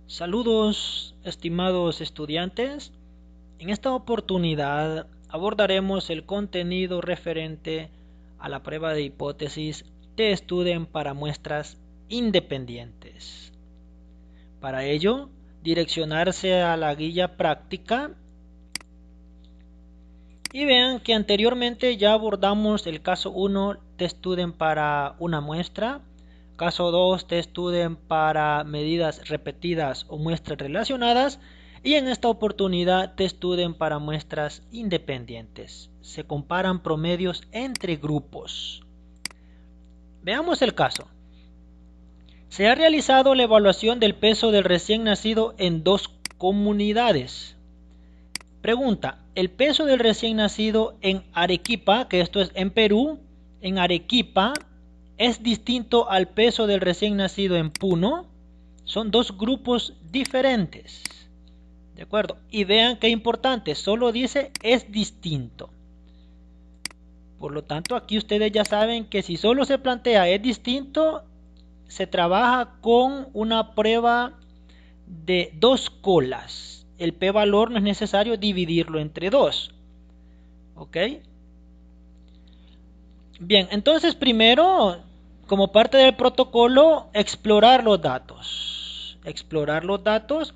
Saludos, estimados estudiantes. En esta oportunidad abordaremos el contenido referente a la prueba de hipótesis de estudio para muestras independientes. Para ello, direccionarse a la guía práctica y vean que anteriormente ya abordamos el caso 1 de estudio para una muestra, caso 2 de estudio para medidas repetidas o muestras relacionadas, y en esta oportunidad te estudio para muestras independientes. Se comparan promedios entre grupos. Veamos el caso. Se ha realizado la evaluación del peso del recién nacido en dos comunidades. Pregunta, ¿el peso del recién nacido en Arequipa, que esto es en Perú, en Arequipa, es distinto al peso del recién nacido en Puno? Son dos grupos diferentes. ¿De acuerdo? Y vean qué importante, solo dice es distinto. Por lo tanto, aquí ustedes ya saben que si solo se plantea es distinto, se trabaja con una prueba de dos colas. El p-valor no es necesario dividirlo entre dos. ¿Ok? Bien, entonces primero, como parte del protocolo, explorar los datos. Explorar los datos,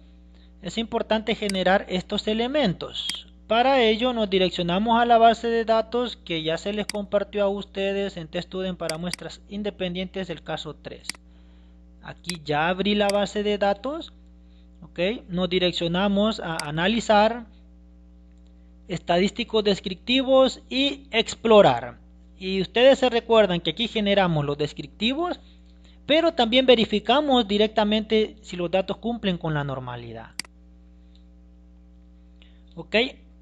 es importante generar estos elementos. Para ello nos direccionamos a la base de datos que ya se les compartió a ustedes en TestStudent para muestras independientes del caso 3. Aquí ya abrí la base de datos. ¿Ok? Nos direccionamos a analizar, estadísticos descriptivos y explorar. Y ustedes se recuerdan que aquí generamos los descriptivos, pero también verificamos directamente si los datos cumplen con la normalidad. ¿Ok?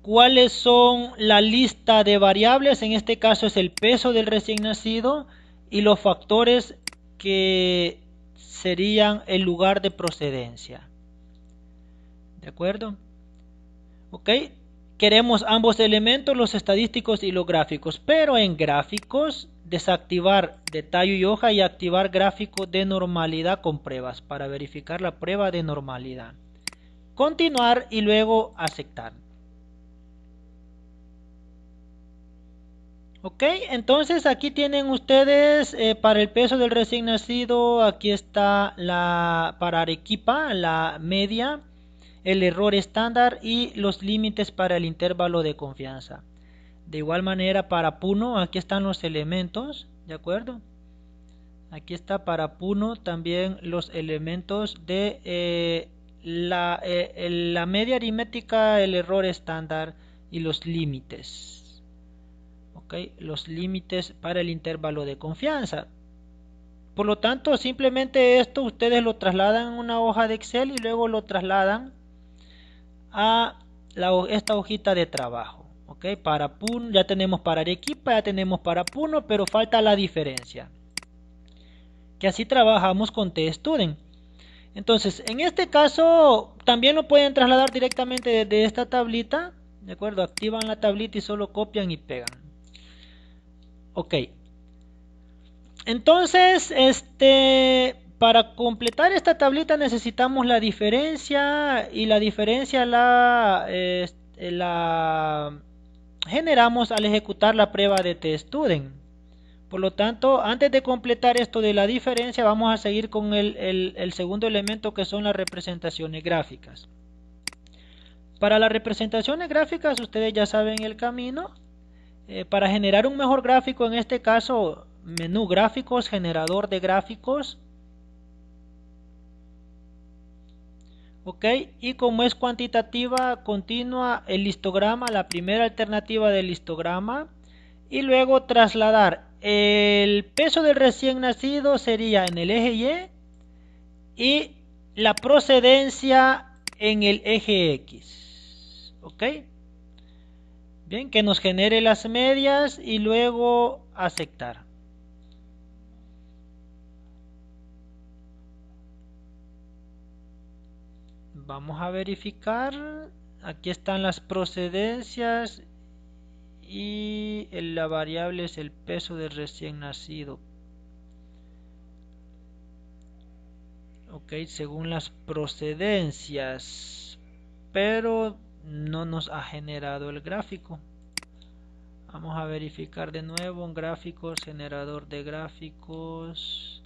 ¿Cuáles son la lista de variables? En este caso es el peso del recién nacido y los factores que serían el lugar de procedencia. ¿De acuerdo? ¿Ok? Queremos ambos elementos, los estadísticos y los gráficos, pero en gráficos desactivar detalle y hoja y activar gráfico de normalidad con pruebas para verificar la prueba de normalidad. Continuar y luego aceptar. Ok, entonces aquí tienen ustedes para el peso del recién nacido, aquí está para Arequipa, la media, el error estándar y los límites para el intervalo de confianza. De igual manera para Puno, aquí están los elementos, ¿de acuerdo? Aquí está para Puno también los elementos de la media aritmética, el error estándar y los límites. ¿Okay? Los límites para el intervalo de confianza. Por lo tanto, simplemente esto ustedes lo trasladan a una hoja de Excel y luego lo trasladan a esta hojita de trabajo. ¿Okay? Para Puno, ya tenemos para Arequipa, ya tenemos para Puno, pero falta la diferencia. Que así trabajamos con TestStudent. Entonces, en este caso, también lo pueden trasladar directamente desde esta tablita. ¿De acuerdo? Activan la tablita y solo copian y pegan. Ok. Entonces, para completar esta tablita necesitamos la diferencia y la diferencia la generamos al ejecutar la prueba de TestStudent. Por lo tanto, antes de completar esto de la diferencia, vamos a seguir con el segundo elemento que son las representaciones gráficas. Para las representaciones gráficas, ustedes ya saben el camino. Para generar un mejor gráfico, en este caso, menú gráficos, generador de gráficos. Ok, y como es cuantitativa continua, el histograma, la primera alternativa del histograma, y luego trasladar el peso del recién nacido sería en el eje Y y la procedencia en el eje X. Ok, bien, que nos genere las medias y luego aceptar. Vamos a verificar. Aquí están las procedencias y la variable es el peso del recién nacido. ok, según las procedencias, pero no nos ha generado el gráfico. Vamos a verificar de nuevo en gráficos, generador de gráficos,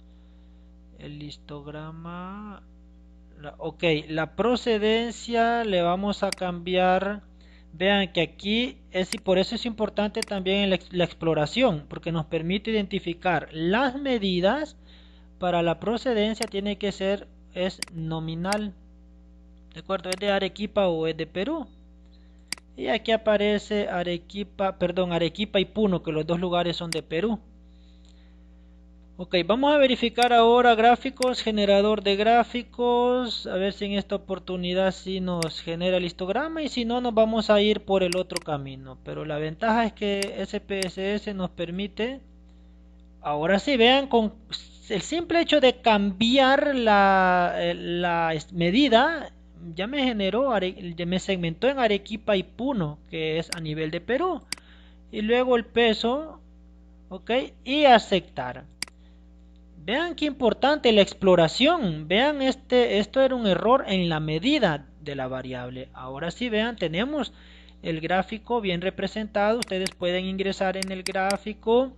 el histograma. Ok, la procedencia le vamos a cambiar. Vean que aquí y por eso es importante también la exploración, porque nos permite identificar las medidas. Para la procedencia tiene que ser nominal, de acuerdo, es de Arequipa o es de Perú. Y aquí aparece Arequipa y Puno, que los dos lugares son de Perú. Ok, vamos a verificar ahora gráficos, generador de gráficos, a ver si en esta oportunidad sí nos genera el histograma y si no nos vamos a ir por el otro camino. Pero la ventaja es que SPSS nos permite, ahora sí, vean, con el simple hecho de cambiar la medida, ya me generó, ya me segmentó en Arequipa y Puno, que es a nivel de Perú. Y luego el peso, ok, y aceptar. Vean qué importante la exploración. Vean, esto era un error en la medida de la variable. Ahora sí, vean, tenemos el gráfico bien representado. Ustedes pueden ingresar en el gráfico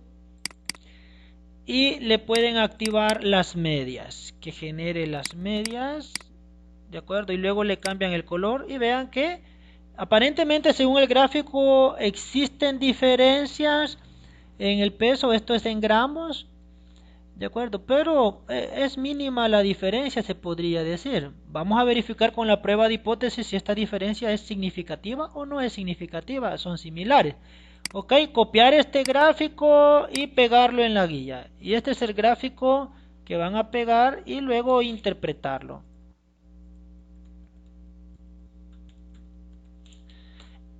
y le pueden activar las medias, que genere las medias, de acuerdo, y luego le cambian el color y vean que aparentemente según el gráfico existen diferencias en el peso. Esto es en gramos, de acuerdo, pero es mínima la diferencia, se podría decir. Vamos a verificar con la prueba de hipótesis si esta diferencia es significativa o no es significativa, son similares. Ok, copiar este gráfico y pegarlo en la guía. Y este es el gráfico que van a pegar y luego interpretarlo.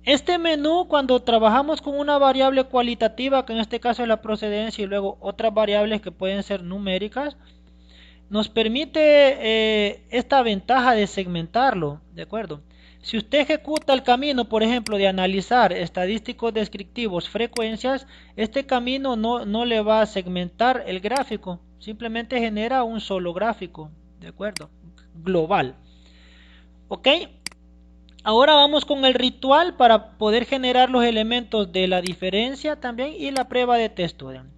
Este menú, cuando trabajamos con una variable cualitativa, que en este caso es la procedencia, y luego otras variables que pueden ser numéricas, nos permite esta ventaja de segmentarlo, ¿de acuerdo? Si usted ejecuta el camino, por ejemplo, de analizar estadísticos descriptivos, frecuencias, este camino no le va a segmentar el gráfico, simplemente genera un solo gráfico, ¿de acuerdo? Global. ¿Ok? Ahora vamos con el ritual para poder generar los elementos de la diferencia también y la prueba de test student.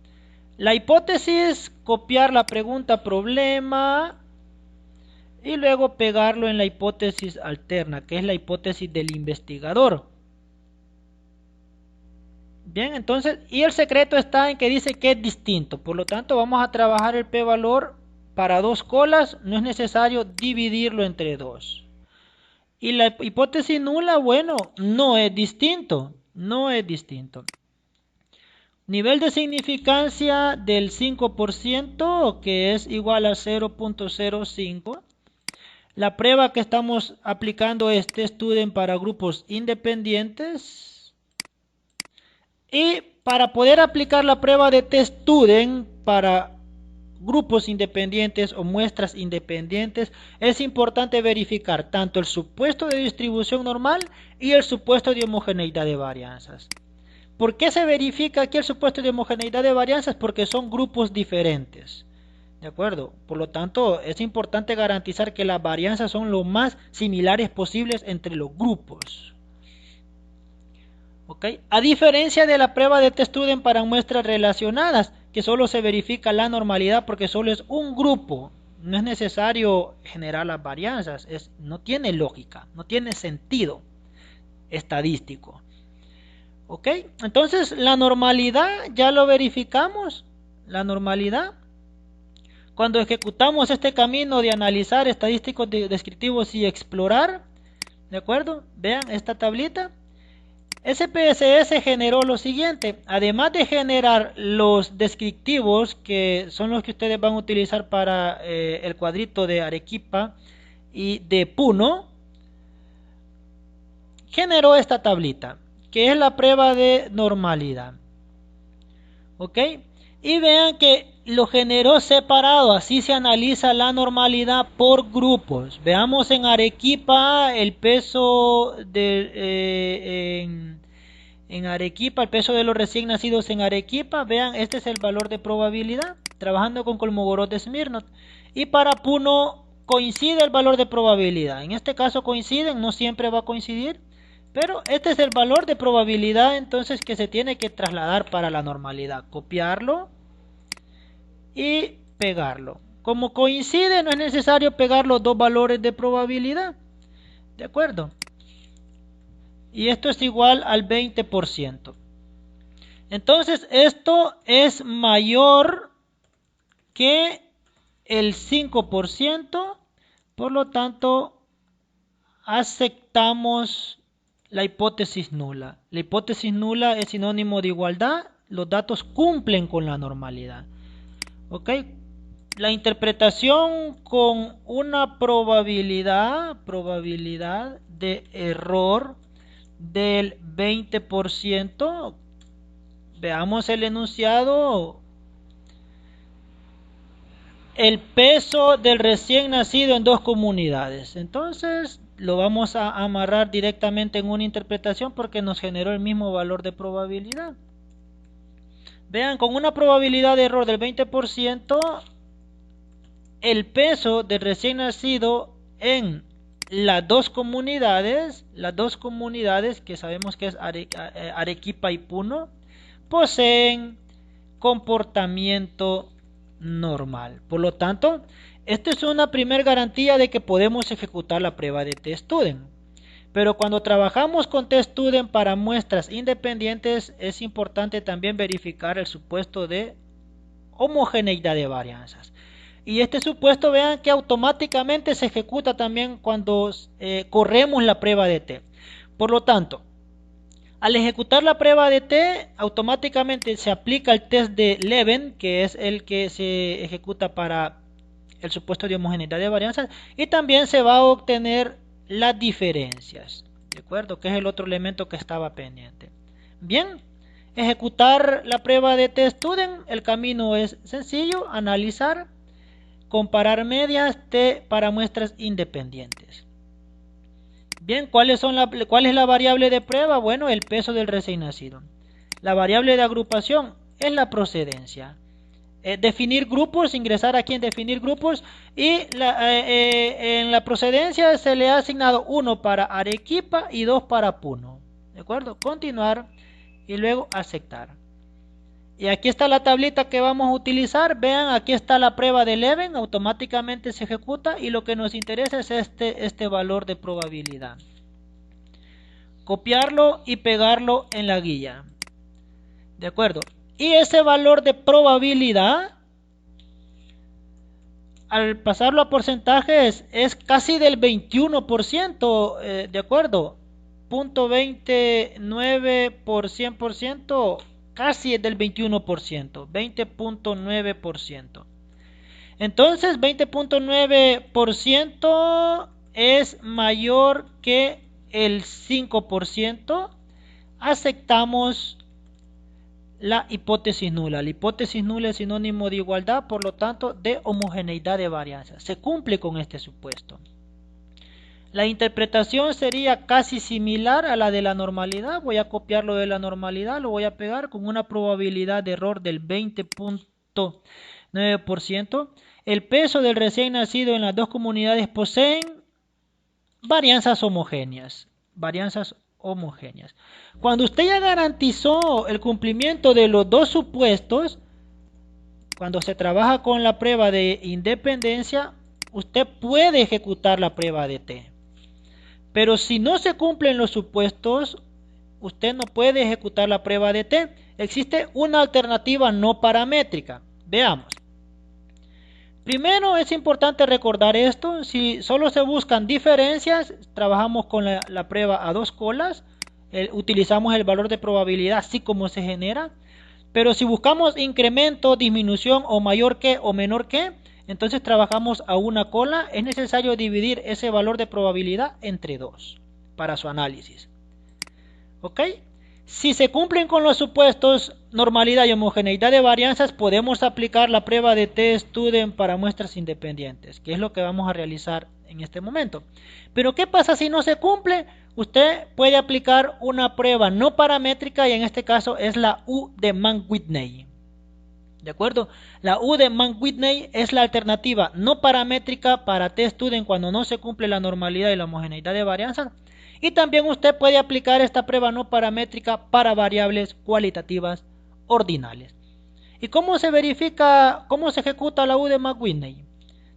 La hipótesis, copiar la pregunta problema y luego pegarlo en la hipótesis alterna, que es la hipótesis del investigador. Bien, entonces, y el secreto está en que dice que es distinto, por lo tanto vamos a trabajar el p-valor para dos colas, no es necesario dividirlo entre dos. Y la hipótesis nula, bueno, no es distinto, no es distinto. Nivel de significancia del 5%, que es igual a 0.05. La prueba que estamos aplicando es test student para grupos independientes. Y para poder aplicar la prueba de test student para grupos independientes o muestras independientes, es importante verificar tanto el supuesto de distribución normal y el supuesto de homogeneidad de varianzas. ¿Por qué se verifica aquí el supuesto de homogeneidad de varianzas? Porque son grupos diferentes, ¿de acuerdo? Por lo tanto, es importante garantizar que las varianzas son lo más similares posibles entre los grupos. ¿Ok? A diferencia de la prueba de test student para muestras relacionadas, que solo se verifica la normalidad porque solo es un grupo, no es necesario generar las varianzas, no tiene lógica, no tiene sentido estadístico. ¿Ok? Entonces la normalidad ya lo verificamos, la normalidad. Cuando ejecutamos este camino de analizar estadísticos descriptivos y explorar, ¿de acuerdo? Vean esta tablita. SPSS generó lo siguiente, además de generar los descriptivos que son los que ustedes van a utilizar para el cuadrito de Arequipa y de Puno, generó esta tablita que es la prueba de normalidad. ¿Ok? Y vean que lo generó separado, así se analiza la normalidad por grupos. Veamos en Arequipa el peso en Arequipa, el peso de los recién nacidos en Arequipa. Vean, este es el valor de probabilidad, trabajando con Kolmogorov de Smirnov. Y para Puno, coincide el valor de probabilidad. En este caso coinciden, no siempre va a coincidir, pero este es el valor de probabilidad entonces que se tiene que trasladar para la normalidad. Copiarlo y pegarlo. Como coincide, no es necesario pegar los dos valores de probabilidad. ¿De acuerdo? Y esto es igual al 20%. Entonces esto es mayor que el 5%, por lo tanto aceptamos la hipótesis nula. La hipótesis nula es sinónimo de igualdad, los datos cumplen con la normalidad. ¿Ok? La interpretación con una probabilidad de error del 20%. Veamos el enunciado. El peso del recién nacido en dos comunidades. Entonces lo vamos a amarrar directamente en una interpretación porque nos generó el mismo valor de probabilidad. Vean, con una probabilidad de error del 20%, el peso del recién nacido en las dos comunidades que sabemos que es Arequipa y Puno, poseen comportamiento normal. Por lo tanto, esta es una primera garantía de que podemos ejecutar la prueba de test-student. Pero cuando trabajamos con test-student para muestras independientes, es importante también verificar el supuesto de homogeneidad de varianzas. Y este supuesto, vean que automáticamente se ejecuta también cuando corremos la prueba de T. Por lo tanto, al ejecutar la prueba de T, automáticamente se aplica el test de Leven, que es el que se ejecuta para el supuesto de homogeneidad de varianzas, y también se va a obtener las diferencias, ¿de acuerdo? Que es el otro elemento que estaba pendiente. Bien, ejecutar la prueba de test-student, el camino es sencillo: analizar, comparar medias T para muestras independientes. Bien, ¿cuál es la variable de prueba? Bueno, el peso del recién nacido. La variable de agrupación es la procedencia. Definir grupos, ingresar aquí en definir grupos, y en la procedencia se le ha asignado 1 para Arequipa y 2 para Puno. ¿De acuerdo? Continuar y luego aceptar. Y aquí está la tablita que vamos a utilizar. Vean, aquí está la prueba de Leven, automáticamente se ejecuta y lo que nos interesa es este valor de probabilidad. Copiarlo y pegarlo en la guía. ¿De acuerdo? Y ese valor de probabilidad, al pasarlo a porcentajes, es casi del 21%, ¿de acuerdo? 0.29 por 100%, casi es del 21%, 20.9%. Entonces 20.9% es mayor que el 5%. Aceptamos la hipótesis nula. La hipótesis nula es sinónimo de igualdad, por lo tanto de homogeneidad de varianzas. Se cumple con este supuesto. La interpretación sería casi similar a la de la normalidad. Voy a copiarlo de la normalidad, lo voy a pegar con una probabilidad de error del 20.9%. El peso del recién nacido en las dos comunidades poseen varianzas homogéneas. Cuando usted ya garantizó el cumplimiento de los dos supuestos, cuando se trabaja con la prueba de independencia, usted puede ejecutar la prueba de T. Pero si no se cumplen los supuestos, usted no puede ejecutar la prueba de T. Existe una alternativa no paramétrica. Veamos. Primero es importante recordar esto: si solo se buscan diferencias, trabajamos con la prueba a dos colas, utilizamos el valor de probabilidad así como se genera. Pero si buscamos incremento, disminución o mayor que o menor que, entonces trabajamos a una cola. Es necesario dividir ese valor de probabilidad entre dos para su análisis. ¿Ok? Si se cumplen con los supuestos normalidad y homogeneidad de varianzas, podemos aplicar la prueba de test-student para muestras independientes, que es lo que vamos a realizar en este momento. Pero ¿qué pasa si no se cumple? Usted puede aplicar una prueba no paramétrica, y en este caso es la U de Mann-Whitney. ¿De acuerdo? La U de Mann-Whitney es la alternativa no paramétrica para test-student cuando no se cumple la normalidad y la homogeneidad de varianza. Y también usted puede aplicar esta prueba no paramétrica para variables cualitativas ordinales. ¿Y cómo se verifica, cómo se ejecuta la U de Mann-Whitney?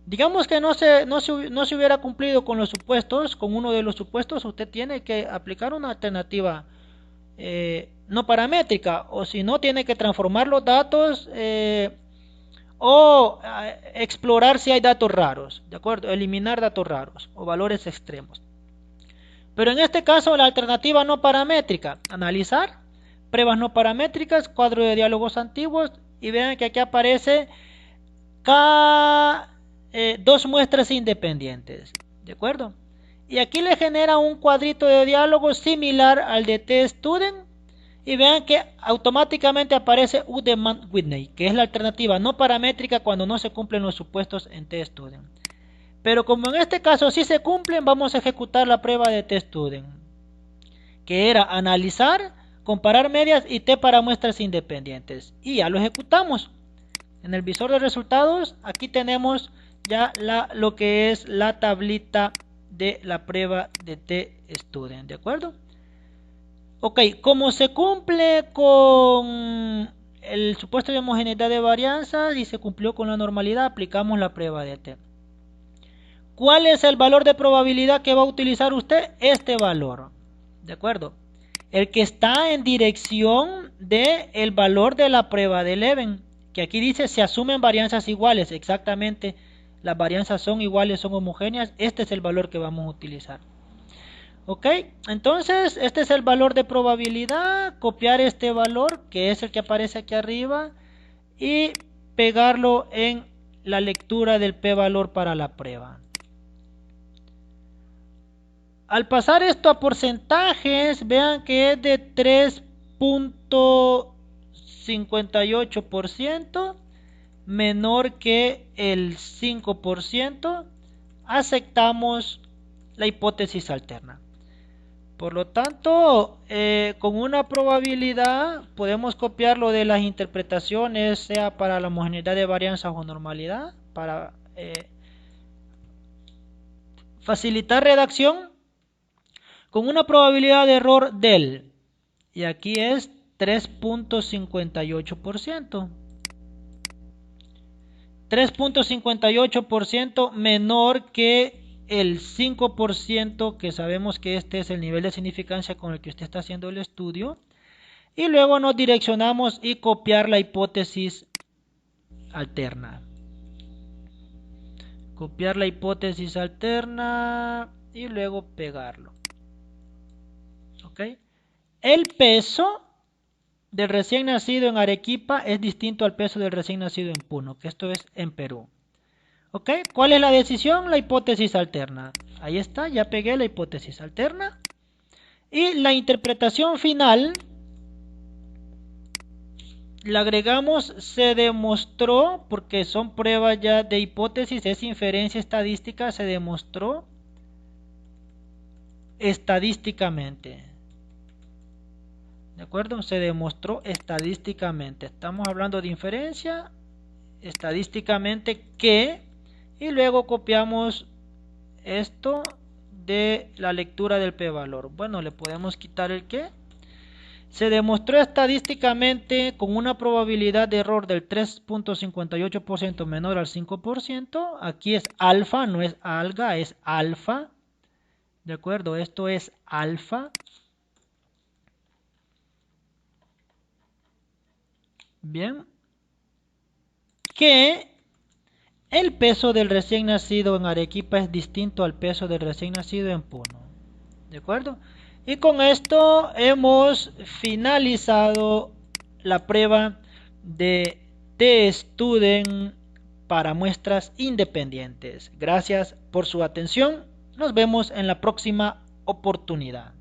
Digamos que no se hubiera cumplido con los supuestos, con uno de los supuestos, usted tiene que aplicar una alternativa no paramétrica, o si no, tiene que transformar los datos o explorar si hay datos raros, ¿de acuerdo? Eliminar datos raros o valores extremos. Pero en este caso, la alternativa no paramétrica, analizar pruebas no paramétricas, cuadro de diálogos antiguos, y vean que aquí aparece dos muestras independientes, ¿de acuerdo? Y aquí le genera un cuadrito de diálogo similar al de test-student, y vean que automáticamente aparece U de Mann-Whitney, que es la alternativa no paramétrica cuando no se cumplen los supuestos en test-student. Pero como en este caso sí se cumplen, vamos a ejecutar la prueba de test-student, que era analizar, comparar medias y T para muestras independientes. Y ya lo ejecutamos. En el visor de resultados, aquí tenemos ya lo que es la tablita de la prueba de test-student, ¿de acuerdo? Ok, como se cumple con el supuesto de homogeneidad de varianzas y se cumplió con la normalidad, aplicamos la prueba de T. ¿Cuál es el valor de probabilidad que va a utilizar usted? Este valor, ¿de acuerdo? El que está en dirección del valor de la prueba de Leven, que aquí dice se asumen varianzas iguales, exactamente, las varianzas son iguales, son homogéneas, este es el valor que vamos a utilizar. Ok, entonces este es el valor de probabilidad, copiar este valor que es el que aparece aquí arriba y pegarlo en la lectura del p-valor para la prueba. Al pasar esto a porcentajes, vean que es de 3.58%, menor que el 5%, aceptamos la hipótesis alterna. Por lo tanto, con una probabilidad podemos copiarlo de las interpretaciones, sea para la homogeneidad de varianzas o normalidad, para facilitar redacción, con una probabilidad de error del, y aquí es 3.58%. 3.58% menor que el 5%, que sabemos que este es el nivel de significancia con el que usted está haciendo el estudio. Y luego nos direccionamos y copiar la hipótesis alterna. Copiar la hipótesis alterna y luego pegarlo. ¿Ok? El peso del recién nacido en Arequipa es distinto al peso del recién nacido en Puno, que esto es en Perú. ¿Ok? ¿Cuál es la decisión? La hipótesis alterna. Ahí está, ya pegué la hipótesis alterna. Y la interpretación final, le agregamos se demostró, porque son pruebas ya de hipótesis, es inferencia estadística, se demostró estadísticamente. ¿De acuerdo? Se demostró estadísticamente. Estamos hablando de inferencia estadísticamente que, y luego copiamos esto de la lectura del p-valor. Bueno, le podemos quitar el que. Se demostró estadísticamente con una probabilidad de error del 3.58% menor al 5%. Aquí es alfa, no es alga, es alfa. ¿De acuerdo? Esto es alfa. Bien. Que el peso del recién nacido en Arequipa es distinto al peso del recién nacido en Puno. ¿De acuerdo? Y con esto hemos finalizado la prueba de test-student para muestras independientes. Gracias por su atención. Nos vemos en la próxima oportunidad.